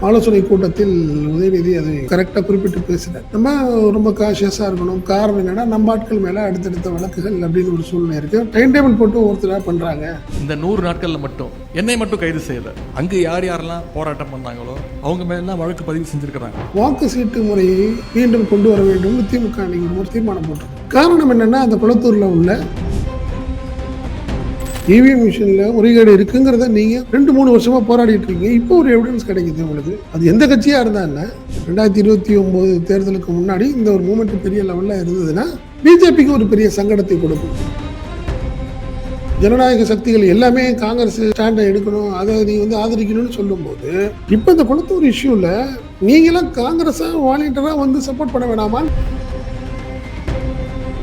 ஆலோசனை கூட்டத்தில் உதயநிதி அதை கரெக்டாக குறிப்பிட்டு பேசுகிறார். நம்ம ரொம்ப காஷியஸாக இருக்கணும். காரணம் என்னன்னா, நம்ம ஆட்கள் மேலே அடுத்தடுத்த வழக்குகள் அப்படின்னு ஒரு சூழ்நிலை இருக்கு. டைம் டேபிள் போட்டு ஒருத்தராக பண்ணுறாங்க. இந்த 100 நாட்களில் மட்டும் என்னை மட்டும் கைது செய்யலை. அங்கே யார் யாரெல்லாம் போராட்டம் பண்ணாங்களோ அவங்க மேலாம் வழக்கு பதிவு செஞ்சிருக்கிறாங்க. வாக்கு சீட்டு முறையை மீண்டும் கொண்டு வர வேண்டும் திமுக ஒரு தீர்மானம் போட்டது. காரணம் என்னன்னா, அந்த குளத்தூரில் உள்ள இவிஎம் மிஷின்ல முறைகேடு இருக்குங்கிறத நீங்க 2-3 வருஷமா போராடிட்டு இருக்கீங்க. இப்போ ஒரு எவிடன்ஸ் கிடைக்குது உங்களுக்கு. அது எந்த கட்சியா இருந்தா என்ன? 2029 தேர்தலுக்கு முன்னாடி இந்த ஒரு மூமெண்ட் பெரிய லெவல்ல இருந்ததுன்னா பிஜேபிக்கு ஒரு பெரிய சங்கடத்தை கொடுக்கும். ஜனநாயக சக்திகள் எல்லாமே காங்கிரஸ் ஸ்டாண்டை எடுக்கணும், அதை நீ ஆதரிக்கணும்னு சொல்லும் போது இப்ப இந்த குளத்தூர் இஷ்யூல நீங்களாம் காங்கிரஸா வாலண்டியரா சப்போர்ட் பண்ண வேணாமா?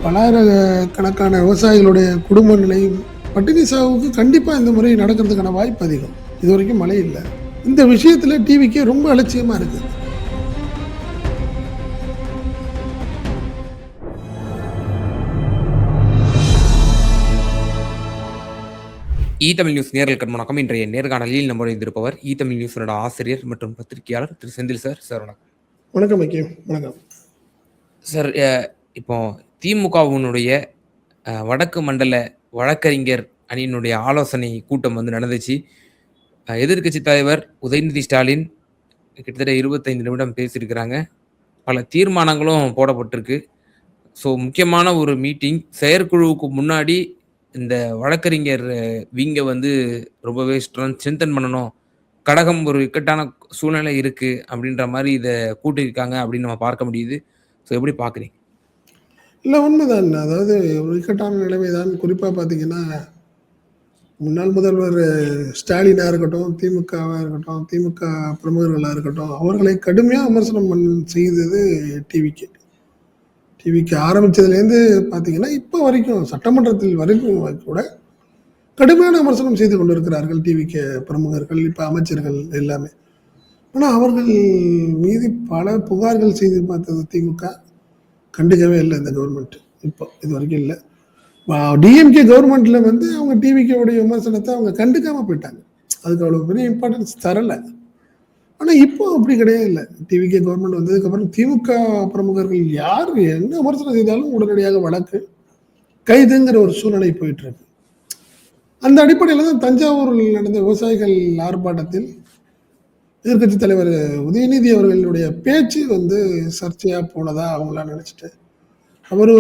பலாயிரக்கணக்கான விவசாயிகளுடைய குடும்ப நிலை பட்டினி சாவுக்கு கண்டிப்பாக இந்த முறை நடக்கிறதுக்கான வாய்ப்பு அதிகம். இது வரைக்கும் மழை இல்லை. இந்த விஷயத்தில் டிவிக்கே ரொம்ப அலட்சியமாக இருக்குது. தமிழ் நியூஸ் நேர்களுக்கு வணக்கம். இன்றைய நேர்காணலில் நம்ம இருந்திருப்பவர் தமிழ் நியூஸோட ஆசிரியர் மற்றும் பத்திரிகையாளர் திரு செந்தில் சார். சார் வணக்கம். வணக்கம் ஐக்கிய. வணக்கம் சார். இப்போ திமுகவினுடைய வடக்கு மண்டல வழக்கறிஞர் அணியினுடைய ஆலோசனை கூட்டம் நடந்துச்சு. எதிர்கட்சி தலைவர் உதயநிதி ஸ்டாலின் கிட்டத்தட்ட 25 நிமிடம் பேசியிருக்கிறாங்க. பல தீர்மானங்களும் போடப்பட்டிருக்கு. ஸோ முக்கியமான ஒரு மீட்டிங். செயற்குழுவுக்கு முன்னாடி இந்த வழக்கறிஞர் விங்கை ரொம்பவே ஸ்ட்ரென்தன் பண்ணணும், கடகம் ஒரு இக்கட்டான சூழ்நிலை இருக்கு அப்படின்ற மாதிரி இதை கூட்டியிருக்காங்க அப்படின்னு நம்ம பார்க்க முடியுது. ஸோ எப்படி பார்க்குறீங்க? இல்லை, உண்மைதான். அதாவது ஒரு இக்கட்டான நிலைமை தான். குறிப்பாக பார்த்தீங்கன்னா, முன்னாள் முதல்வர் ஸ்டாலினாக இருக்கட்டும், திமுகவாக இருக்கட்டும், திமுக பிரமுகர்களாக இருக்கட்டும், அவர்களை கடுமையாக விமர்சனம் செய்தது டிவிக்கு ஆரம்பித்ததுலேருந்து பார்த்தீங்கன்னா இப்போ வரைக்கும் சட்டமன்றத்தில் வரைக்கும் கூட கடுமையான விமர்சனம் செய்து கொண்டு இருக்கிறார்கள் டிவிக்கு பிரமுகர்கள், இப்போ அமைச்சர்கள் எல்லாமே. ஆனால் அவர்கள் மீது பல புகார்கள் செய்து பார்த்தது திமுக கண்டுக்கவே இல்லை. இந்த கவர்மெண்ட் இப்போ இது வரைக்கும் இல்லை. டிஎம்கே கவர்மெண்ட்ல அவங்க டிவிக்கோடைய விமர்சனத்தை அவங்க கண்டுக்காம போயிட்டாங்க. அதுக்கு அவ்வளோ பெரிய இம்பார்ட்டன்ஸ் தரலை. ஆனால் இப்போ அப்படி கிடையாது. இல்லை, டிவிகே கவர்மெண்ட் வந்ததுக்கப்புறம் திமுக பிரமுகர்கள் யார் என்ன விமர்சனம் செய்தாலும் உடனடியாக வழக்கு, கைதுங்கிற ஒரு சூழ்நிலை போயிட்டு இருக்கு. அந்த அடிப்படையில் தான் தஞ்சாவூரில் நடந்த விவசாயிகள் ஆர்ப்பாட்டத்தில் எதிர்கட்சி தலைவர் உதயநிதி அவர்களுடைய பேச்சு சர்ச்சையாக போனதா அவங்களாம் நினச்சிட்டு அவர்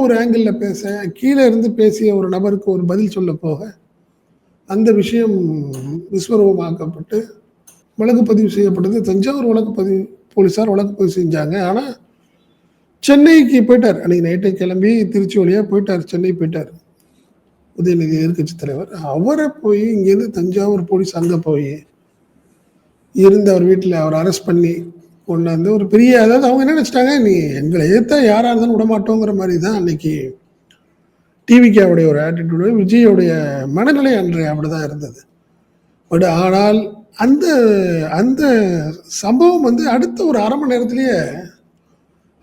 ஒரு ஆங்கிளில் பேச, கீழே இருந்து பேசிய ஒரு நபருக்கு ஒரு பதில் சொல்ல போக அந்த விஷயம் விஸ்வரூபமாக்கப்பட்டு வழக்கு பதிவு செய்யப்பட்டது. தஞ்சாவூர் போலீஸார் வழக்கு பதிவு செஞ்சாங்க. ஆனால் சென்னைக்கு போயிட்டார். அன்னைக்கு நைட்டை கிளம்பி திருச்சி வழியாக போயிட்டார், சென்னை போயிட்டார் உதயநிதி எதிர்கட்சி தலைவர். அவரை போய் இங்கேருந்து தஞ்சாவூர் போலீஸ் அங்கே போய் இருந்து அவர் வீட்டில் அவர் அரெஸ்ட் பண்ணி கொண்டாந்து ஒரு பெரிய, அதாவது அவங்க என்ன நினச்சிட்டாங்க, நீ எங்களை எதிர்த்தா யாராக இருந்தாலும் விடமாட்டோங்கிற மாதிரி தான் அன்னைக்கு டிவிகேவுடைய ஒரு ஆட்டிடியூடு, விஜயோடைய மனநிலை அன்று அப்படிதான் இருந்தது. பட் ஆனால் அந்த அந்த சம்பவம் அடுத்த ஒரு அரை மணி நேரத்திலேயே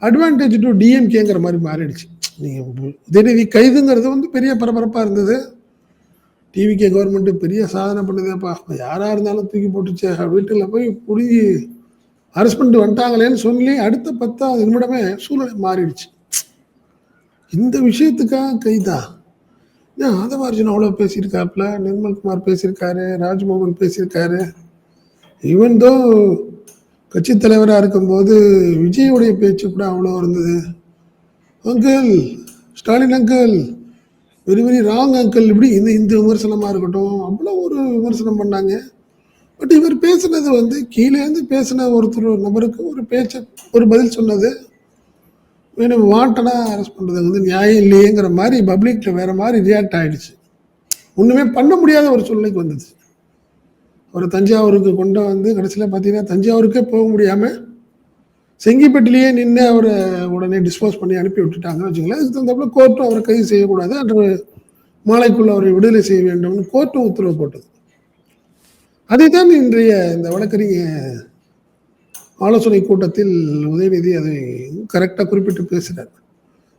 அட்வான்டேஜ் டு டிஎம்கேங்கிற மாதிரி மாறிடுச்சு. நீங்கள் உதயநிதி கைதுங்கிறது பெரிய பரபரப்பாக இருந்தது. டிவிகே கவர்மெண்ட்டு பெரிய சாதனை பண்ணுதேப்பா, யாராக இருந்தாலும் தூக்கி போட்டுச்சு, வீட்டில் போய் புடிங்கி அரெஸ்ட் பண்ணிட்டு வந்துட்டாங்களேன்னு சொல்லி அடுத்த 10வது நிமிடமே சூழ்நிலை மாறிடுச்சு. இந்த விஷயத்துக்காக கைதா? ஏன் ஆதவார்ஜுன் அவ்வளோ பேசியிருக்காப்புல, நிர்மல்குமார் பேசியிருக்காரு, ராஜ்மோகன் பேசியிருக்காரு. ஈவன் தோ கட்சி தலைவராக இருக்கும்போது விஜயோடைய பேச்சு கூட அவ்வளோ இருந்தது. Uncle Stalin uncle, very very wrong uncle, இப்படி இந்த விமர்சனமாக இருக்கட்டும், அவ்வளோ ஒரு விமர்சனம் பண்ணாங்க. பட் இவர் பேசுனது கீழேருந்து பேசின ஒரு நபருக்கு ஒரு பதில் சொன்னது வேணும் வாண்டடாக அரெஸ்ட் பண்ணுறது நியாயம் இல்லையேங்கிற மாதிரி பப்ளிக்கில் வேறு மாதிரி ரியாக்ட் ஆகிடுச்சு. ஒன்றுமே பண்ண முடியாத ஒரு சூழ்நிலைக்கு வந்துச்சு. அவரை தஞ்சாவூருக்கு கொண்டு கடைசியில் பார்த்தீங்கன்னா தஞ்சாவூருக்கே போக முடியாமல் செங்கிப்பட்டிலேயே நின்று அவரை உடனே டிஸ்போஸ் பண்ணி அனுப்பி விட்டுட்டாங்கன்னு வச்சுங்களேன். இதுக்கு தகுந்தாப்புல கோர்ட்டும் அவரை கைது செய்யக்கூடாது, அன்று மாலைக்குள்ள அவரை விடுதலை செய்ய வேண்டும்னு கோர்ட்டும் உத்தரவு போட்டது. அதைத்தான் இன்றைய இந்த வழக்கறிஞர் ஆலோசனை கூட்டத்தில் உதயநிதி அதை கரெக்டாக குறிப்பிட்டு பேசுகிறார்.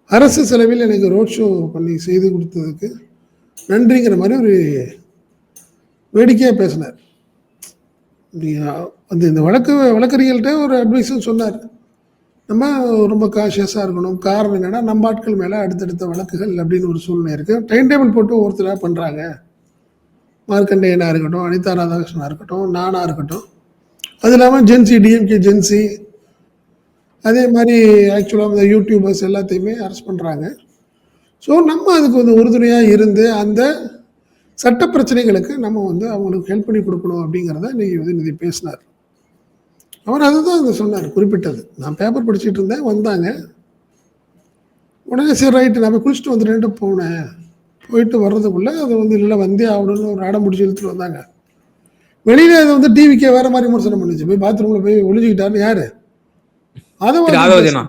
அரசு செலவில் எனக்கு ரோட் ஷோ பண்ணி செய்து கொடுத்ததுக்கு நன்றிங்கிற மாதிரி ஒரு வேடிக்கையாக பேசினார். அந்த இந்த வழக்கறிஞர்கள்ட்ட ஒரு அட்வைஸும் சொன்னார். நம்ம ரொம்ப காஷியஸாக இருக்கணும். காரணம் என்னன்னா, நம்ம ஆட்கள் மேலே அடுத்தடுத்த வழக்குகள் அப்படின்னு ஒரு சூழ்நிலை இருக்குது. டைம் டேபிள் போட்டு ஒருத்தராக பண்ணுறாங்க. மார்க்கண்டேயனா இருக்கட்டும், அனிதா ராதாகிருஷ்ணனா இருக்கட்டும், நானா இருக்கட்டும், அது இல்லாமல் ஜென்சி, டிஎம்கே ஜென்சி, அதே மாதிரி ஆக்சுவலாக இந்த யூடியூபர்ஸ் எல்லாத்தையுமே அரெஸ்ட் பண்ணுறாங்க. ஸோ நம்ம அதுக்கு வந்து உறுதுணையாக இருந்து அந்த சட்ட பிரச்சனைகளுக்கு நம்ம வந்து அவங்களுக்கு ஹெல்ப் பண்ணி கொடுக்கணும் அப்படிங்கிறத இன்னைக்கு உதயநிதி பேசினார். அவர் அதுதான் அங்கே சொன்னார், குறிப்பிட்டது. நான் பேப்பர் படிச்சுட்டு இருந்தேன், வந்தாங்க. உடனே சரி ரைட்டு நான் போய் குளிச்சுட்டு வந்துட்டு போனேன். போயிட்டு வர்றதுக்குள்ளே அது வந்து இல்லை வந்தே ஆகணும்னு ஒரு அடம் முடிச்சு இழுத்துட்டு வந்தாங்க. வெளியில அதை வந்து டிவிக்கே வேற மாதிரி விமர்சனம் பண்ணுச்சு. போய் பாத்ரூமில் போய் ஒளிஞ்சுக்கிட்டாருன்னு யாரு? அதை ஆதவர்ஜனா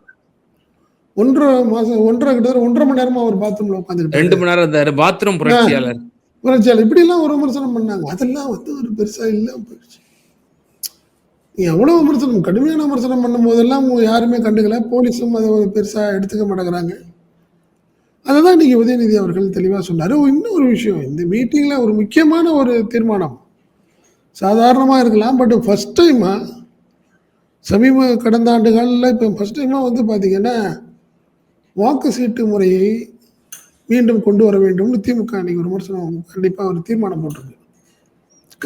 1.5 மணி நேரமா அவர் பாத்ரூம்ல உட்காந்துக்கிட்டு 2 மணி நேரம் இருந்தாரு. பாத்ரூம் புரட்சியாளர். இப்படிலாம் ஒரு விமர்சனம் பண்ணாங்க. அதெல்லாம் வந்து ஒரு பெருசா இல்லாம போயிடுச்சு. நீ எவ்வளவு விமர்சனம், கடுமையான விமர்சனம் பண்ணும் போதெல்லாம் யாருமே கண்டுக்கல. போலீஸும் அதை ஒரு பெருசா எடுத்துக்க மாட்டேங்கிறாங்க. அதுதான் இன்னைக்கு உதயநிதி அவர்கள் தெளிவா சொன்னாரு. இன்னொரு விஷயம், இந்த மீட்டிங்ல ஒரு முக்கியமான ஒரு தீர்மானம், சாதாரணமா இருக்கலாம், பட் ஃபர்ஸ்ட் டைமா கடந்த ஆண்டுகளில் இப்போ ஃபர்ஸ்ட் டைமா வந்து பார்த்தீங்கன்னா வாக்கு சீட்டு முறையை மீண்டும் கொண்டு வர வேண்டும்னு திமுக அன்னைக்கு ஒரு விமர்சனம், கண்டிப்பாக ஒரு தீர்மானம் போட்டிருக்கு.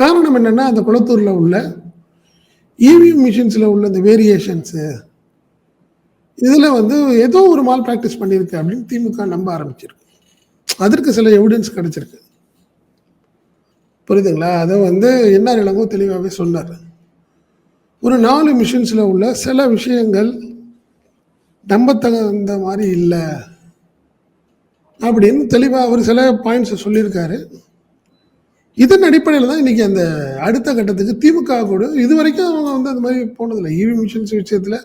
காரணம் என்னன்னா, அந்த குளத்தூர்ல உள்ள இவிஎம் மிஷின்ஸ்ல உள்ள இந்த வேரியேஷன்ஸு இதில் வந்து ஏதோ ஒரு மால் ப்ராக்டிஸ் பண்ணியிருக்கு அப்படின்னு திமுக நம்ப ஆரம்பிச்சிருக்கு. அதற்கு சில எவிடன்ஸ் கிடைச்சிருக்கு. புரியுதுங்களா? அதை வந்து என்ன இளங்கோ தெளிவாகவே சொன்னார். ஒரு 4 மிஷின்ஸில் உள்ள சில விஷயங்கள் நம்பத்தகுந்த மாதிரி இல்லை அப்படின்னு தெளிவாக அவர் சில பாயிண்ட்ஸை சொல்லியிருக்காரு. இதன் அடிப்படையில் தான் இன்னைக்கு அந்த அடுத்த கட்டத்துக்கு திமுக கூட இது வரைக்கும் அவங்க வந்து அந்த மாதிரி போனதில்லை. இவி மிஷின்ஸ் விஷயத்தில்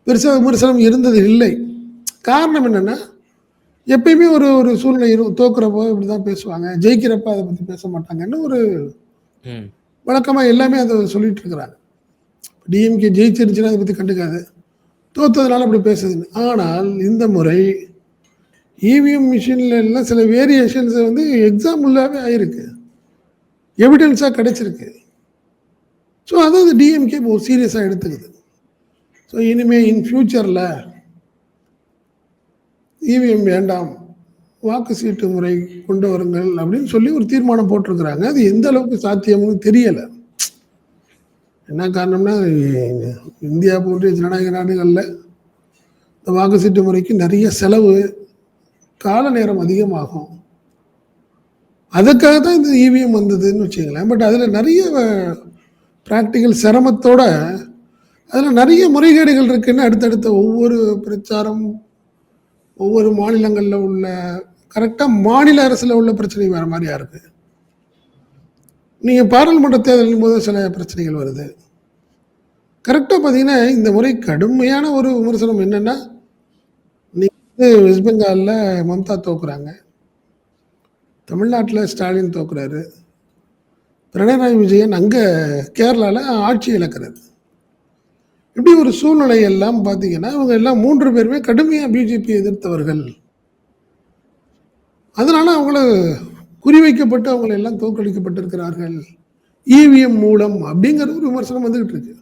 பெருசாக விமர்சனம் இருந்தது இல்லை. காரணம் என்னென்னா, எப்பயுமே ஒரு ஒரு சூழ்நிலை தோக்குறப்போ இப்படி தான் பேசுவாங்க, ஜெயிக்கிறப்ப அதை பற்றி பேச மாட்டாங்கன்னு ஒரு வழக்கமாக எல்லாமே அதை சொல்லிட்டு இருக்கிறாங்க. டிஎம்கே ஜெயிச்சிருச்சுன்னா அதை பற்றி கண்டுக்காது, தோத்ததுனால அப்படி பேசுதுன்னு. ஆனால் இந்த முறை இவிஎம் மிஷின்ல எல்லாம் சில வேரியேஷன்ஸ் வந்து எக்ஸாம்பிளாகவே ஆயிருக்கு, எவிடன்ஸாக கிடைச்சிருக்கு. ஸோ அதாவது டிஎம்கே ஒரு சீரியஸாக எடுத்துக்குது. ஸோ இனிமேல் இன் ஃபியூச்சரில் இவிஎம் வேண்டாம், வாக்கு சீட்டு முறை கொண்டு வருங்கள் அப்படின்னு சொல்லி ஒரு தீர்மானம் போட்டிருக்கிறாங்க. அது எந்த அளவுக்கு சாத்தியம்னு தெரியலை. என்ன காரணம்னா, இந்தியா போன்ற ஜனநாயக நாடுகளில் இந்த வாக்கு சீட்டு முறைக்கு நிறைய செலவு, கால நேரம் அதிகமாகும். அதுக்காக தான் இந்த இவிஎம் வந்ததுன்னு வச்சுங்களேன். பட் அதில் நிறைய ப்ராக்டிக்கல் சிரமத்தோட அதில் நிறைய முறைகேடுகள் இருக்குன்னு அடுத்தடுத்த ஒவ்வொரு பிரச்சாரம், ஒவ்வொரு மாநிலங்களில் உள்ள கரெக்டாக மாநில அரசில் உள்ள பிரச்சனை வேறு மாதிரியா இருக்குது. நீங்கள் பாராளுமன்ற தேர்தலின் போது சில பிரச்சனைகள் வருது. கரெக்டாக பார்த்தீங்கன்னா இந்த முறை கடுமையான ஒரு விமர்சனம் என்னென்னா, நீங்கள் வெஸ்ட் பெங்காலில் மம்தா தோக்குறாங்க, தமிழ்நாட்டில் ஸ்டாலின் தோக்குறாரு, பினராயி விஜயன் அங்கே கேரளாவில் ஆட்சி இழக்கிறார். இப்படி ஒரு சூழ்நிலை எல்லாம் பார்த்தீங்கன்னா இவங்க எல்லாம் 3 பேருமே கடுமையாக பிஜேபி எதிர்த்தவர்கள். அதனால அவங்கள குறிவைக்கப்பட்டு அவங்களை எல்லாம் தோற்கடிக்கப்பட்டிருக்கிறார்கள் இவிஎம் மூலம் அப்படிங்கிற ஒரு விமர்சனம் வந்துகிட்டு இருக்கு.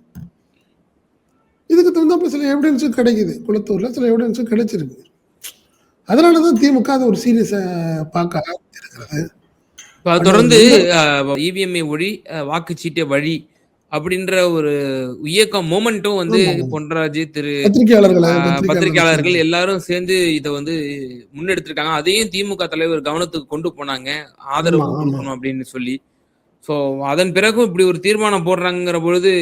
இதுக்கு தகுந்தாப்புல சில எவிடன்ஸும் கிடைக்குது, குளத்தூர்ல சில எவிடன்ஸும் கிடைச்சிருக்கு. அதனாலதான் திமுக அதை ஒரு சீரியஸா பார்க்க ஆரம்பிச்சிருக்கிறது. தொடர்ந்து இவிஎம்ஐ ஒழி, வாக்குச்சீட்டை வழி அப்படின்ற ஒரு இயக்கம் மூமெண்ட்டும் வந்து பொன்ராஜ், திரு பத்திரிகையாளர்கள் எல்லாரும் சேர்ந்து இதை வந்து முன்னெடுத்திருக்காங்க. அதையும் திமுக தலைவர் கவனத்துக்கு கொண்டு போனாங்க, ஆதரவு கொடுக்கணும் அப்படின்னு சொல்லி. ஸோ அதன் பிறகும் இப்படி ஒரு தீர்மானம் போடுறாங்கிற பொழுது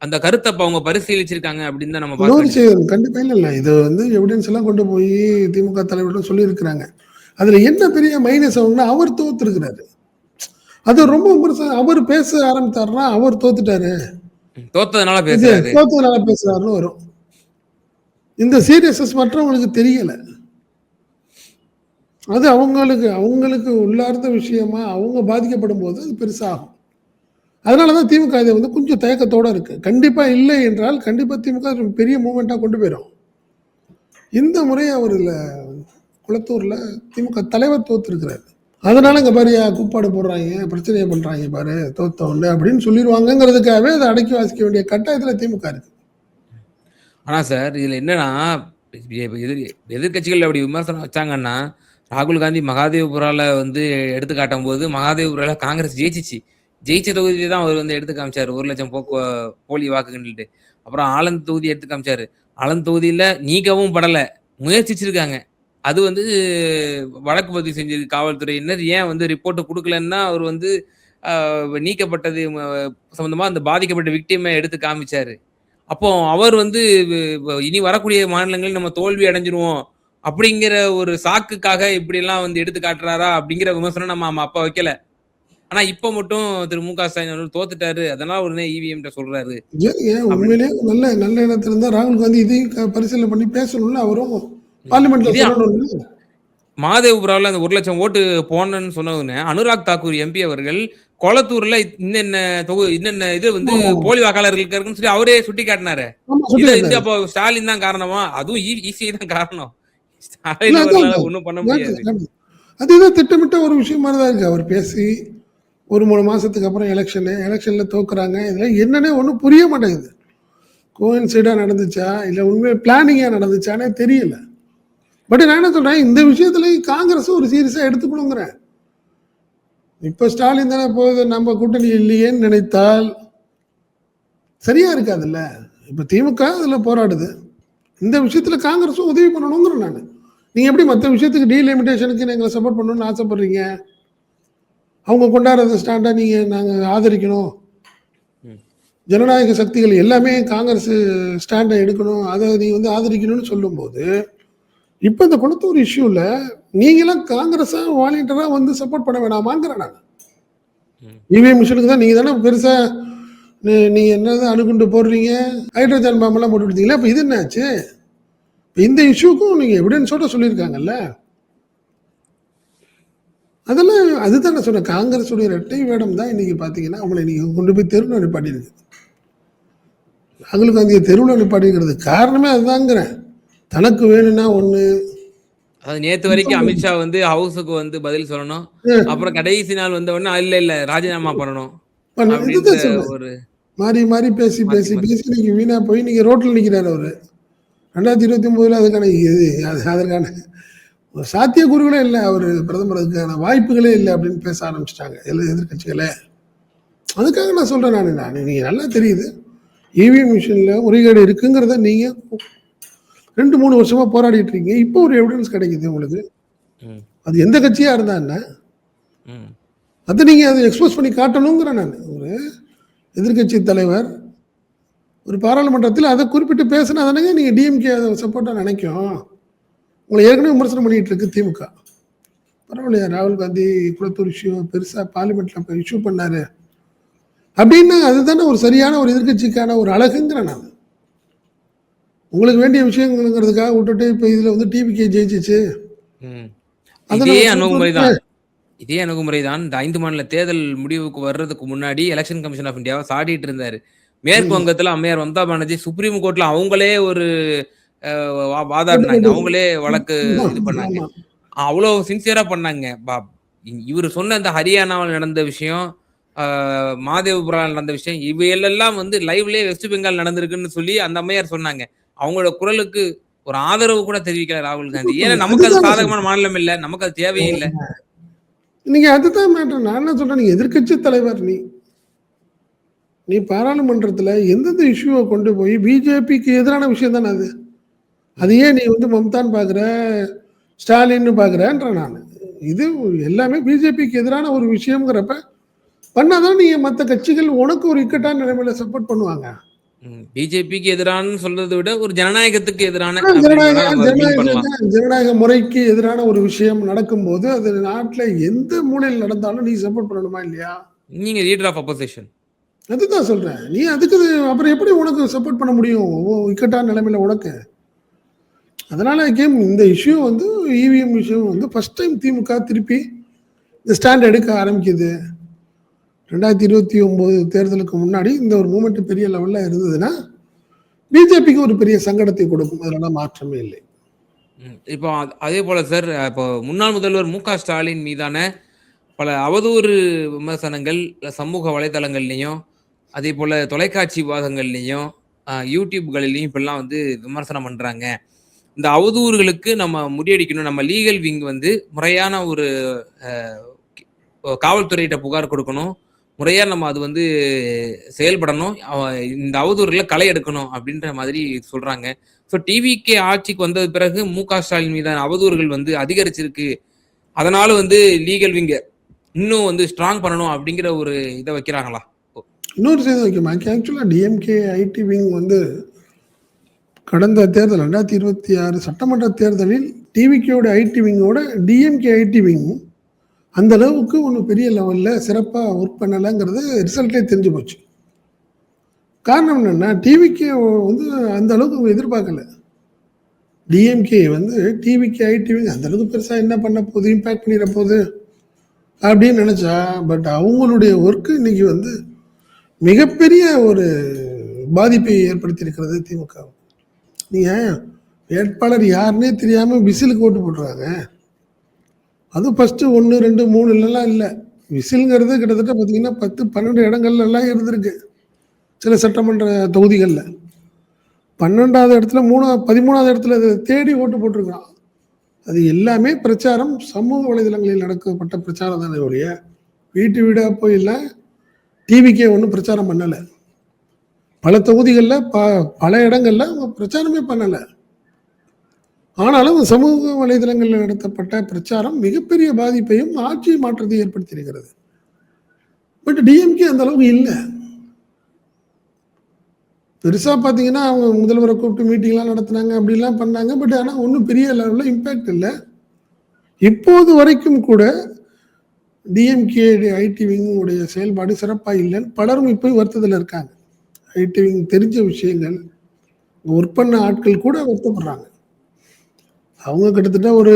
அந்த கருத்தை அவங்க பரிசீலிச்சிருக்காங்க அப்படின்னு தான் நம்ம பார்க்கணும். கண்டிப்பா இல்லை, இது வந்து எவிடன்ஸ் எல்லாம் கொண்டு போய் திமுக தலைவர்கள் சொல்லி இருக்கிறாங்க. அதுல என்ன பெரிய மைனஸ் ஆகும்னா, அவர் தோத்துருக்கிறாரு. அது ரொம்ப அவர் பேச ஆரம்பித்தாருன்னா அவர் தோத்துட்டாரு, தோத்ததுனால பேசுறாருன்னு வரும். இந்த சீரியஸ்னஸ் மற்றவங்களுக்கு தெரியல. அது அவங்களுக்கு உள்ளார்ந்த விஷயமா அவங்க பாதிக்கப்படும் போது அது பெருசாகும். அதனாலதான் திமுக இதை வந்து கொஞ்சம் தயக்கத்தோட இருக்கு. கண்டிப்பா இல்லை என்றால் கண்டிப்பா திமுக பெரிய மூவ்மெண்டா கொண்டு போயிடும். இந்த முறை அவர் குளத்தூர்ல திமுக தலைவர் தோத்துருக்கிறார். அதனால இங்க பாரு கூப்பாடு போடுறாங்க, பிரச்சனையை பண்றாங்க பாரு, தோத்த உடனே அப்படின்னு சொல்லிடுவாங்கங்கிறதுக்காகவே அதை அடக்கி வாசிக்க வேண்டிய கட்டாயத்துல திமுக இருக்கு. ஆனா சார், இதுல என்னன்னா, இப்ப எதிர்க்கட்சிகள் அப்படி விமர்சனம் வச்சாங்கன்னா, ராகுல் காந்தி மகாதேவ்புரால வந்து எடுத்து காட்டும்போது, மகாதேவ்புரால காங்கிரஸ் ஜெயிச்சுச்சு. ஜெயிச்ச தொகுதிய தான் அவர் வந்து எடுத்து காமிச்சாரு. 1,00,000 போலி வாக்குகள்ன்ட்டு. அப்புறம் ஆலந்து தொகுதி எடுத்து காமிச்சாரு. ஆலந்து தொகுதியில நீக்கவும் படல. முயற்சிச்சிருக்காங்க. அது வந்து வழக்கு பதிவு செஞ்சது காவல்துறையினர். ஏன் வந்து ரிப்போர்ட் குடுக்கலன்னா, அவர் வந்து நீக்கப்பட்டது சம்பந்தமா அந்த பாதிக்கப்பட்ட விக்டிம எடுத்து காமிச்சாரு. அப்போ அவர் வந்து இனி வரக்கூடிய மாநிலங்களில் நம்ம தோல்வி அடைஞ்சிருவோம் அப்படிங்கிற ஒரு சாக்குக்காக இப்படியெல்லாம் வந்து எடுத்து காட்டுறாரா அப்படிங்கிற விமர்சனம் நம்ம அப்ப வைக்கல. ஆனா இப்ப மட்டும் திரு மு க ஸ்டாலின் அவர்கள் தோத்துட்டாரு. அதனால உடனே இவிஎம்ட்ட சொல்றாரு. ஏன் அப்படின்னு. உண்மையிலேயே நல்ல நல்ல எண்ணத்துல இருந்தா ராகுல் காந்தி இதையும் பரிசீலனை பண்ணி பேசணும்ல, அவரும் பார்லிமெண்ட்ல இதே சொல்லணும்ல. மகாதேவ்புரால அந்த 1,00,000 ஓட்டு போனன்னு சொன்ன உடனே அனுராக் தாக்கூர் எம்பி அவர்கள் கொளத்தூர்ல இன்னென்ன இது வந்து ஆமா, போலி வாக்காளர்கள் இருக்குன்னு சொல்லி அவரே சுட்டி காட்டினாரு. ஆமா சுட்டி இத வந்து காட்டினாரு. அப்போ ஸ்டாலின் தான் காரணமா? அதுவும் இசி தான் காரணம். இல்ல ஸ்டாலின் அதான் அவர்களால அதான். ஒண்ணும் பண்ண காட்டுது, முடியாது. காட்டுது. அதுதான் திட்டமிட்ட ஒரு விஷயம் மாதிரி தான் இருக்கு. அவர் பேசி ஒரு 3 மாசத்துக்கு அப்புறம் எலெக்ஷன்ல தோக்குறாங்க. இதெல்லாம் என்னன்னே ஒண்ணும் புரிய மாட்டேங்குது. கோயின்சைடா நடந்துச்சா இல்ல உண்மையா பிளானிங்கா நடந்துச்சானே தெரியல. பட் நான் என்ன சொல்றேன், இந்த விஷயத்துல காங்கிரஸ் ஒரு சீரியஸா எடுத்துக்கணுங்கிறேன். இப்ப ஸ்டாலின் தானே போகுது, நம்ம கூட்டணி இல்லையேன்னு நினைத்தால் சரியா இருக்காதுல்ல. இப்ப திமுக அதுல போராடுது. இந்த விஷயத்துல காங்கிரஸும் உதவி பண்ணணுங்கிறேன் நான். நீங்க எப்படி மற்ற விஷயத்துக்கு டீலிமிட்டேஷனுக்கு எங்களை சப்போர்ட் பண்ணணும்னு ஆசைப்படுறீங்க? அவங்க கொண்டாடுற ஸ்டாண்டா நீங்க நாங்க ஆதரிக்கணும். ம். ஜனநாயக சக்திகள் எல்லாமே காங்கிரஸ் ஸ்டாண்டை எடுக்கணும், அதை நீ வந்து ஆதரிக்கணும்னு சொல்லும்போது, இப்போ இந்த குளத்தூர் இஷ்யூல நீங்களாம் காங்கிரஸா வாலண்டியரா வந்து சப்போர்ட் பண்ண வேணாமாங்கிறேன் நான். ம். இவிஎம் மிஷினுக்கு தான் நீங்க தானே பெருசா நீங்க என்னதான் அணுகுண்டு போடுறீங்க, ஹைட்ரஜன் பாம்பெல்லாம் போட்டு விட்டீங்களா? அப்ப இது என்னாச்சு? இந்த இஷ்யூக்கும் நீங்க எவிடன்ஸோட சொல்லியிருக்காங்கல்ல. அதெல்லாம் அதுதான் நான் சொன்னேன். காங்கிரஸ் உடைய இரட்டை வேடம் தான் இன்னைக்கு பாத்தீங்கன்னா அவங்களை நீங்க கொண்டு போய் தெருவில் நிப்பாட்டிருக்கு. ராகுல் காந்தியை தெருவில் நிப்பாட்டிக்கிறது காரணமே அதுதாங்கிறேன். தனக்கு வேணும்னா ஒண்ணு அதாவது நேத்து வரைக்கும் அமித்ஷா வந்து ஹவுஸுக்கு வந்து பதில் சொல்லணும். அப்புறம் கடைசி நாள் வந்த உடனே இல்ல ராஜினாமா பண்ணணும் அப்படின்ற இதுதான் சொல்றேன். ஒரு மாறி மாறி பேசி மாத்தி பேசி மாத்தி. பேசி நீங்க வீணா போய் நீங்க ரோட்ல நிக்கிறாரு அவரு. 2029 அதுக்கான அதற்கான ஒரு சாத்தியக்கூறுகளே இல்லை. அவர் பிரதமர் அதுக்கான வாய்ப்புகளே இல்லை அப்படின்னு பேச ஆரம்பிச்சிட்டாங்க எதிர்கட்சிகளே. அதுக்காக நான் சொல்றேன் நான் நீங்க நல்லா தெரியுது இவிஎம் மிஷின்ல முறைகேடு இருக்குங்கிறத நீங்க 2-3 வருஷமா போராடிட்டு இருக்கீங்க. இப்போ ஒரு எவிடன்ஸ் கிடைக்குது உங்களுக்கு. ம். அது எந்த கட்சியா இருந்தா என்ன, ம். அதை நீங்க அதை எக்ஸ்போஸ் பண்ணி காட்டணுங்கிறேன் நான். ஒரு எதிர்கட்சி தலைவர் ஒரு பாராளுமன்றத்தில் அதை குறிப்பிட்டு பேசினா தானே நீங்க டிஎம்கே அதை சப்போர்ட்டா நினைக்கும். உங்களை ஏற்கனவே விமர்சனம் பண்ணிட்டு இருக்கு திமுக. பரவாயில்லையா, ராகுல் காந்தி குளத்தூர் இஷ்யூ பெருசா பார்லிமெண்ட்ல இஷ்யூ பண்ணாரு அப்படின்னா அதுதானே ஒரு சரியான ஒரு எதிர்கட்சிக்கான ஒரு அழகுங்கிறேன் நான். உங்களுக்கு வேண்டிய விஷயங்கிறதுக்காக விட்டுட்டு இப்ப இதுல வந்து டிவிகே ஜெயிச்சிச்சு. ம். அதை இதே நம்ம அணுகுமுறை சுமத்துறது தான். இதே அணுகுமுறை தான் இந்த 5 மாநில தேர்தல் முடிவுக்கு வர்றதுக்கு முன்னாடி எலெக்ஷன் கமிஷன் ஆஃப் இந்தியாவை சாடிட்டு இருந்தாரு. மேற்கு வங்கத்துல அம்மையார் மம்தா பானர்ஜி சுப்ரீம் கோர்ட்ல அவங்களே ஒரு வாதாடினாங்க. அவங்களே வழக்கு இது பண்ணாங்க. ஆமா. அவ்வளவு சின்சியரா பண்ணாங்க. இவரு சொன்ன அந்த ஹரியானாவில் நடந்த விஷயம், மாதேவபுரால நடந்த விஷயம், இவையெல்லாம் வந்து லைவ்லயே வெஸ்ட் பெங்கால் நடந்திருக்குன்னு சொல்லி அந்த அம்மையார் சொன்னாங்க. அவங்களோட குரலுக்கு ஒரு ஆதரவு கூட தெரிவிக்கல ராகுல் காந்தி. ஏன்னா நமக்கு அது அதுதான் நான் சாதகமான சொல்றேன். மாநிலம் இல்ல. நமக்கு அது தேவையும் இல்ல. நீங்க அதுதான் மேட்டர். நான் என்ன சொல்றேன், நீ எதிர்கட்சி தலைவர், நீ பாராளுமன்றத்துல எந்தெந்த இஷ்யூவை கொண்டு போய் பிஜேபிக்கு எதிரான விஷயம் தானே அது. அது ஏன் நீ வந்து மம்தான் பாக்குற, ஸ்டாலின் பாக்குறன்ற நான். இது எல்லாமே பிஜேபிக்கு எதிரான ஒரு விஷயம்ங்கிறப்ப பண்ணாதான் நீங்க மற்ற கட்சிகள் உனக்கு ஒரு இக்கட்டான நிலைமையில சப்போர்ட் பண்ணுவாங்க. பிஜேபிக்கு எதிரான சொல்றதை விட ஒரு ஜனநாயகத்துக்கு எதிரான ஜனநாயக அப்படின்றத நம்ம மீன் பண்ணலாம். ஜனநாயக முறைக்கு எதிரான ஒரு விஷயம் நடக்கும்போது அது நாட்டுல எந்த மூலையில் நடந்தாலும் நீ சப்போர்ட் பண்ணணுமா இல்லையா? நீங்க லீடர் ஆஃப் அப்போசிஷன். அதுதான் சொல்றேன். நீ அதுக்கு அப்புறம் எப்படி உனக்கு சப்போர்ட் பண்ண முடியும் இக்கட்டான நிலைமையில உனக்கு? அதனால இந்த இஷ்யூ வந்து இவிஎம் இஷ்யூ வந்து ஃபர்ஸ்ட் டைம் திமுக திருப்பி இந்த ஸ்டாண்ட் எடுக்க ஆரம்பிக்குது. 2029 தேர்தலுக்கு முன்னாடி இந்த ஒரு மூமெண்ட் பெரிய லெவல்ல இருந்ததுன்னா பிஜேபிக்கு ஒரு பெரிய சங்கடத்தை கொடுக்கும். அதெல்லாம் மாற்றமே இல்லை. இப்போ அதே போல சார், இப்போ முன்னாள் முதல்வர் மு க ஸ்டாலின் மீதான பல அவதூறு விமர்சனங்கள் சமூக வலைதளங்கள்லையும், அதே போல தொலைக்காட்சி விவாதங்கள்லையும், யூடியூப்களிலையும் இப்படிலாம் வந்து விமர்சனம் பண்றாங்க. இந்த அவதூறுகளுக்கு நம்ம முறியடிக்கணும். நம்ம லீகல் விங் வந்து முறையான ஒரு அ காவல்துறையிட்ட புகார் கொடுக்கணும். முறையா நம்ம அது வந்து செயல்படணும். இந்த அவதூறுகள களை எடுக்கணும் அப்படின்ற மாதிரி சொல்றாங்க. ஸோ டிவிகே ஆட்சிக்கு வந்த பிறகு மு.க. ஸ்டாலின் மீதான அவதூறுகள் வந்து அதிகரிச்சிருக்கு. அதனால வந்து லீகல் விங்க இன்னும் வந்து ஸ்ட்ராங் பண்ணணும் அப்படிங்கிற ஒரு இத வைக்கிறாங்களா? இன்னொரு செய்தி வைக்கணும். ஆக்சுவலாக டிஎம்கே ஐடி விங் வந்து கடந்த தேர்தல் 2026 சட்டமன்ற தேர்தலில் டிவிகேயோட ஐடி விங்கோட டிஎம்கே ஐடி விங் அந்த அளவுக்கு ஒன்றும் பெரிய லெவலில் சிறப்பாக ஒர்க் பண்ணலைங்கிறது ரிசல்ட்டே தெரிஞ்சு போச்சு. காரணம் என்னென்னா டிவிகே வந்து அந்த அளவுக்கு அவங்க எதிர்பார்க்கல. டிஎம்கே வந்து டிவிகே ஐடி விங் அந்த அளவுக்கு பெருசாக என்ன பண்ண போகுது, இம்பேக்ட் பண்ணிட போகுது அப்படின்னு நினச்சா, பட் அவங்களுடைய ஒர்க்கு இன்னைக்கு வந்து மிகப்பெரிய ஒரு பாதிப்பை ஏற்படுத்தியிருக்கிறது திமுக. நீங்கள் வேட்பாளர் யாருன்னே தெரியாமல் விசிலுக்கு ஓட்டு போட்டுறாங்க. அதுவும் ஃபஸ்ட்டு 1, 2, 3 இல்லை. விசிலுங்கிறது கிட்டத்தட்ட பார்த்தீங்கன்னா 10, 12 இடங்கள்லாம் இருந்திருக்கு சில சட்டமன்ற தொகுதிகளில். 12வது இடத்துல 13வது இடத்துல தேடி ஓட்டு போட்டிருக்கான். அது எல்லாமே பிரச்சாரம், சமூக வலைதளங்களில் நடக்கப்பட்ட பிரச்சாரம் தானே ஒழிய வீட்டு வீடாக போயெல்லாம் டிவிக்கே ஒன்றும் பிரச்சாரம் பண்ணலை. பல தொகுதிகளில் பல இடங்களில் அவங்க பிரச்சாரமே பண்ணலை. ஆனாலும் சமூக வலைதளங்களில் நடத்தப்பட்ட பிரச்சாரம் மிகப்பெரிய பாதிப்பையும் ஆட்சி மாற்றத்தை ஏற்படுத்தியிருக்கிறது. பட் டிஎம்கே அந்த அளவுக்கு இல்லை. பெருசாக பார்த்தீங்கன்னா அவங்க முதல்வரை கூப்பிட்டு மீட்டிங்லாம் நடத்தினாங்க, அப்படிலாம் பண்ணாங்க. பட் ஆனால் ஒன்றும் பெரிய லெவலில் இம்பேக்ட் இல்லை. இப்போது வரைக்கும் கூட டிஎம்கே ஐடி விங்குடைய செயல்பாடு சிறப்பாக இல்லைன்னு பலரும் இப்போ வருத்தத்தில் இருக்காங்க. ஐடி விங் தெரிஞ்ச விஷயங்கள் ஒர்க் பண்ண ஆட்கள் கூட வருத்தப்படுறாங்க. அவங்க கிட்டத்தட்ட ஒரு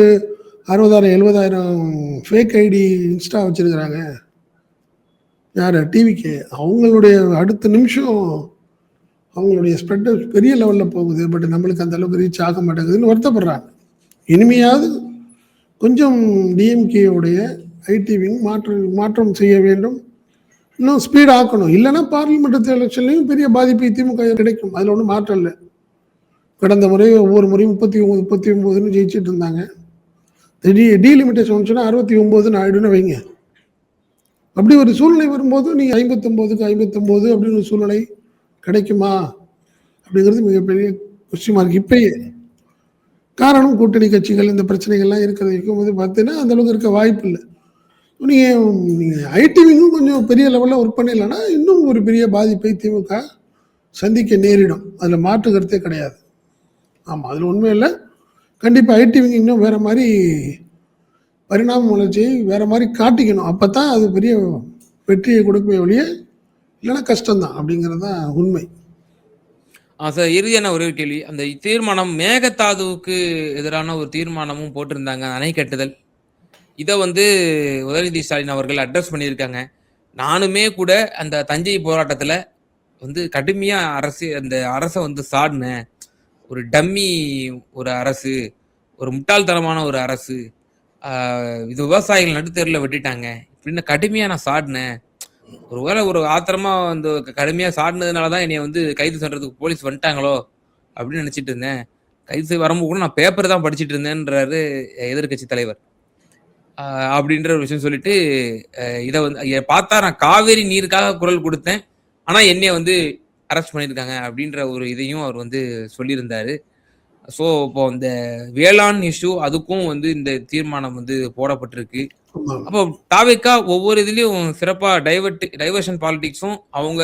60,000 70,000 ஃபேக் ஐடி இன்ஸ்டா வச்சுருக்கிறாங்க. யார்? டிவிகே. அவங்களுடைய அடுத்த நிமிஷம் அவங்களுடைய ஸ்ப்ரெட்டு பெரிய லெவலில் போகுது. பட் நம்மளுக்கு அந்த அளவுக்கு ரீச் ஆக மாட்டேங்குதுன்னு வருத்தப்படுறாங்க. இனிமையாவது கொஞ்சம் டிஎம்கேவுடைய ஐடி விங் மாற்றம் செய்ய வேண்டும், இன்னும் ஸ்பீட் ஆக்கணும். இல்லைன்னா பார்லிமெண்ட் எலெக்ஷன்லையும் பெரிய பாதிப்பு திமுக கிடைக்கும். அதில் ஒன்றும் மாற்றம் இல்லை. கடந்த முறை ஒவ்வொரு முறையும் 39 ஜெயிச்சுட்டு இருந்தாங்க. டீலிமிட்டேஷன் வந்துச்சுன்னா 69 ஆயிடுன்னு வைங்க. அப்படி ஒரு சூழ்நிலை வரும்போது நீங்கள் 59க்கு 59 அப்படின்னு ஒரு சூழ்நிலை கிடைக்குமா அப்படிங்கிறது மிகப்பெரிய கொஸ்டின் மார்க் இப்பயே. காரணம் கூட்டணி கட்சிகள் இந்த பிரச்சனைகள்லாம் இருக்கிறது இருக்கும்போது பார்த்தீங்கன்னா அந்த அளவுக்கு இருக்க வாய்ப்பு இல்லை. நீங்கள் ஐடி விங்கும் கொஞ்சம் பெரிய லெவலில் ஒர்க் பண்ணிடலன்னா இன்னும் ஒரு பெரிய பாதிப்பை திமுக சந்திக்க நேரிடும். அதில் மாற்று கருத்தே கிடையாது. ஆமாம், அதில் உண்மை இல்லை. கண்டிப்பாக ஐடி விங் இன்னும் வேறு மாதிரி பரிணாம வளர்ச்சியை வேறு மாதிரி காட்டிக்கணும். அப்போ தான் அது பெரிய வெற்றியை கொடுக்குமே ஒழிய இல்லைன்னா கஷ்டம்தான் அப்படிங்கிறது தான் உண்மை. சார், இறுதியான ஒரே ஒரு கேள்வி. அந்த தீர்மானம் மேகதாதுவுக்கு எதிரான ஒரு தீர்மானமும் போட்டிருந்தாங்க, அணை கட்டுதல். இதை வந்து உதயநிதி ஸ்டாலின் அவர்கள் அட்ரஸ் பண்ணியிருக்காங்க. நானுமே கூட அந்த தஞ்சை போராட்டத்தில் வந்து கடுமையாக அந்த அரசை வந்து சாடினேன். ஒரு டம்மி ஒரு அரசு, ஒரு முட்டாள்தனமான ஒரு அரசு, இது விவசாயிகள் நடுத்தேரில் வெட்டிட்டாங்க இப்படின்னு கடுமையாக நான் சாடினேன். ஒருவேளை ஒரு ஆத்திரமா வந்து கடுமையாக சாடினதுனால தான் என்னை வந்து கைது செய்றதுக்கு போலீஸ் வந்துட்டாங்களோ அப்படின்னு நினச்சிட்டு இருந்தேன். கைது செய்ய வரும்போது கூட நான் பேப்பர் தான் படிச்சுட்டு இருந்தேன்றாரு எதிர்கட்சி தலைவர். அப்படின்ற ஒரு விஷயம் சொல்லிட்டு இதை வந்து பார்த்தா நான் காவேரி நீருக்காக குரல் கொடுத்தேன், ஆனால் என்னைய வந்து அரெஸ்ட் பண்ணியிருக்காங்க அப்படின்ற ஒரு இதையும் அவர் வந்து சொல்லியிருந்தாரு. ஸோ இப்போ இந்த வேளாண் இஷ்யூ அதுக்கும் வந்து இந்த தீர்மானம் வந்து போடப்பட்டிருக்கு. அப்போ தாவேக்கா ஒவ்வொரு இதுலயும் சிறப்பா டைவர்ஷன் பாலிடிக்ஸும் அவங்க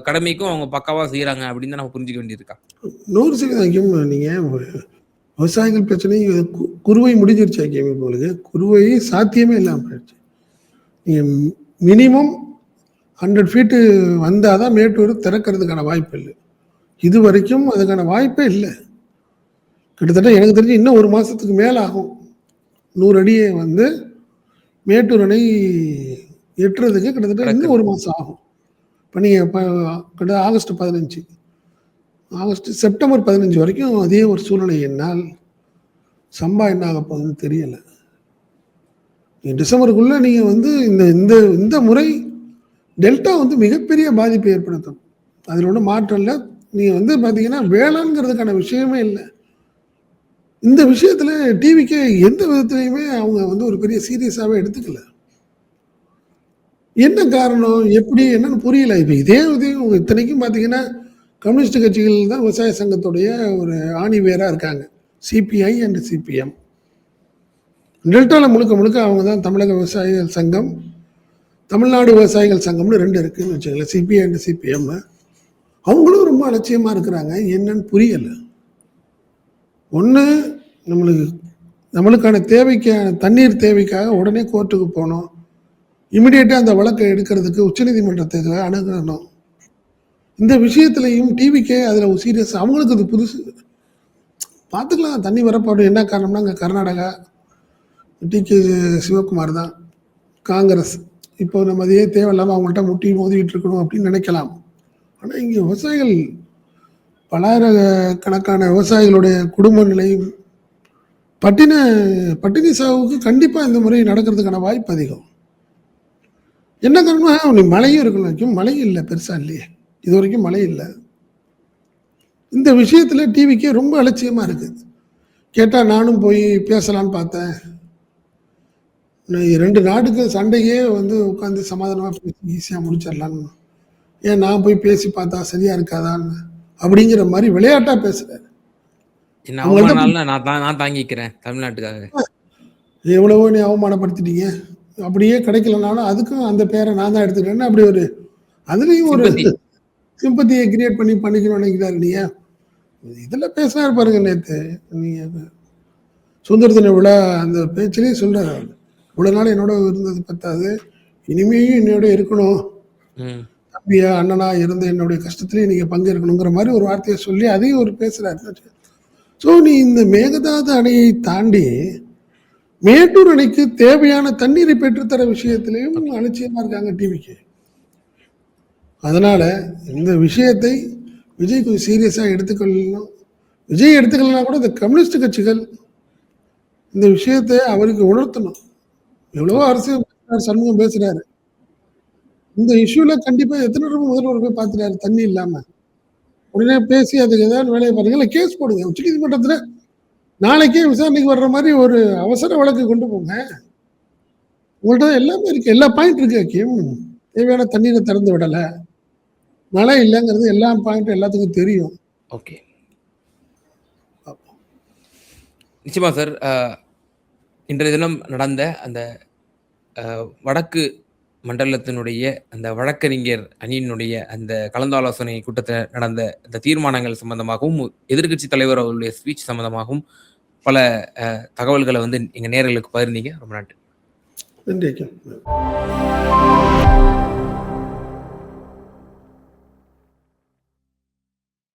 கடமைக்கும் அவங்க பக்காவா செய்யறாங்க அப்படின்னு தான் நம்ம புரிஞ்சுக்க வேண்டியிருக்கா? 100% நீங்க விவசாயிகள் பிரச்சனை குறுவை முடிஞ்சிருச்சு. உங்களுக்கு குறுவை சாத்தியமே இல்லாமல் போயிடுச்சு. நீங்க மினிமம் 100 ஃபீட்டு வந்தால் தான் மேட்டூர் திறக்கிறதுக்கான வாய்ப்பு இல்லை. இது வரைக்கும் அதுக்கான வாய்ப்பே இல்லை. கிட்டத்தட்ட எனக்கு தெரிஞ்சு இன்னும் ஒரு மாதத்துக்கு மேலே ஆகும் 100 அடியை வந்து மேட்டூர் அணை எட்டுறதுக்கு கிட்டத்தட்ட இன்னும் ஒரு மாதம் ஆகும். இப்போ நீங்கள் கிட்ட செப்டம்பர் 15 வரைக்கும் அதே ஒரு சூழ்நிலை. என்னால் சம்பா என்ன ஆக போகுதுன்னு தெரியலை. டிசம்பருக்குள்ள நீங்க வந்து இந்த இந்த இந்த முறை டெல்டா வந்து மிகப்பெரிய பாதிப்பை ஏற்படுத்தும். அதில் ஒன்றும் மாற்றம் இல்லை. நீங்க வந்து பார்த்தீங்கன்னா வேளாண்ங்கிறதுக்கான விஷயமே இல்லை. இந்த விஷயத்துல டிவிக்கே எந்த விதத்திலையுமே அவங்க வந்து ஒரு பெரிய சீரியஸாவே எடுத்துக்கல. என்ன காரணம்? எப்படி? என்னன்னு புரியல. இப்ப இதே இது இத்தனைக்கும் பார்த்தீங்கன்னா, கம்யூனிஸ்ட் கட்சிகள் தான் விவசாய சங்கத்துடைய ஒரு ஆணி வேரா இருக்காங்க. CBI and CPM. டெல்டால முழுக்க முழுக்க அவங்க தான் தமிழக விவசாயிகள் சங்கம், தமிழ்நாடு விவசாயிகள் சங்கம்னு 2 இருக்குன்னு வச்சுக்கங்களேன். CBI and CPM. அவங்களும் ரொம்ப அலட்சியமா இருக்கிறாங்க. என்னன்னு புரியல. ஒண்ணு நம்மளுக்கான தேவைக்கான தண்ணீர் தேவைக்காக உடனே கோர்ட்டுக்கு போணும். இமிடியேட்டா அந்த வழக்கை எடுக்கிறதுக்கு உச்சநீதிமன்றத்தை அணுகணும். இந்த விஷயத்திலையும் டிவிக்கே அதில் சீரியஸ். அவங்களுக்கு அது புதுசு. பார்த்துக்கலாம், தண்ணி வரப்பாடு. என்ன காரணம்னா அங்கே கர்நாடகா டிகே சிவகுமார் தான் காங்கிரஸ். இப்போ நம்ம அதையே தேவையில்லாமல் அவங்கள்ட்ட முட்டி மோதிக்கிட்டு இருக்கணும் அப்படின்னு நினைக்கலாம். ஆனால் இங்கே விவசாயிகள் பலாயிரக்கணக்கான விவசாயிகளுடைய குடும்ப நிலையும் பட்டினி சாவுக்கு கண்டிப்பாக இந்த முறை நடக்கிறதுக்கான வாய்ப்பு அதிகம். என்ன காரணம்? நீ மழையும் இருக்கணும், மழையும் இல்லை, பெருசா இல்லையே, இது வரைக்கும் மழை இல்லை. இந்த விஷயத்துல டிவிக்கே ரொம்ப அலட்சியமா இருக்குது. கேட்டா நானும் போய் பேசலான்னு பார்த்தேன். 2 நாட்டுக்கு சண்டையே வந்து உட்காந்து சமாதானமா பேசி ஈஸியா முடிச்சிடலான்னு. ஏன் நான் போய் பேசி பார்த்தா சரியா இருக்காதான்னு அப்படிங்கிற மாதிரி விளையாட்டா பேசுறாரு. என்ன அவமானாலும் நான் தாங்கிக்கிறேன் தமிழ்நாட்டுக்காக. எவ்வளவோ நீ அவமானப்படுத்திட்டீங்க, அப்படியே கிடைக்கலனாலும் அதுக்கும் அந்த பேரை நான் தான் எடுத்துக்கிறேன்னு அப்படி ஒரு அதுலேயும் ஒரு சிம்பத்தியை கிரியேட் பண்ணிக்கணும்னு நினைக்கிறாரு. இல்லையா? இதில் பேசினாரு பாருங்க நேற்று. நீங்கள் சுதந்திர தின விழா அந்த பேச்சிலேயே சொல்கிறார், அவர் இவ்வளோ நாள் என்னோட இருந்தது பத்தாது, இனிமேயும் என்னோட இருக்கணும், தம்பியா அண்ணனா இருந்த என்னுடைய கஷ்டத்துலேயும் நீங்கள் பங்கேற்கணுங்கிற மாதிரி ஒரு வார்த்தையை சொல்லி அதையும் ஒரு பேசுகிறாரு. ஸோ நீ இந்த மேகதாது அணையை தாண்டி மேட்டூர் அணைக்கு தேவையான தண்ணீரை பெற்றுத்தர விஷயத்திலையும் அலட்சியமா இருக்காங்க டிவிக்கு. அதனால இந்த விஷயத்தை விஜய் கொஞ்சம் சீரியஸா எடுத்துக்கொள்ளணும். விஜய் எடுத்துக்கலனா கூட இந்த கம்யூனிஸ்ட் கட்சிகள் இந்த விஷயத்தை அவருக்கு உணர்த்தணும். எவ்வளவோ அரசியல் சண்முகம் பேசுறாரு. இந்த இஷ்யூல கண்டிப்பா எத்தனை தடவை முதல்வர் போய் பார்த்துட்டாரு தண்ணி இல்லாம. உடனே பேசி அதுக்கு ஏதாவது வேலையை பாருங்க, இல்லை கேஸ் போடுங்க உச்சநீதிமன்றத்துல. நாளைக்கே விசாரணைக்கு வர்ற மாதிரி ஒரு அவசர வழக்கு கொண்டு போங்க. உங்கள்ட்ட எல்லாமே இருக்கு, எல்லா பாயிண்ட் இருக்கு. ஹக்கீம், தேவையான தண்ணீரை திறந்து விடல, மழை இல்லைங்கிறது எல்லா பாயிண்ட்டும் எல்லாத்துக்கும் தெரியும். ஓகே, நிச்சயமா சார். இன்றைய தினம் நடந்த அந்த வடக்கு மண்டலத்தினுடைய அந்த வழக்கறிஞர் அணியினுடைய அந்த கலந்தாலோசனை கூட்டத்தில் நடந்த அந்த தீர்மானங்கள் சம்பந்தமாகவும் எதிர்க்கட்சி தலைவர் அவருடைய ஸ்பீச் சம்பந்தமாகவும் பல தகவல்களை வந்து எங்க நேயர்களுக்கு பகிர்ந்தீங்க. ரொம்ப நன்றி. நன்றி.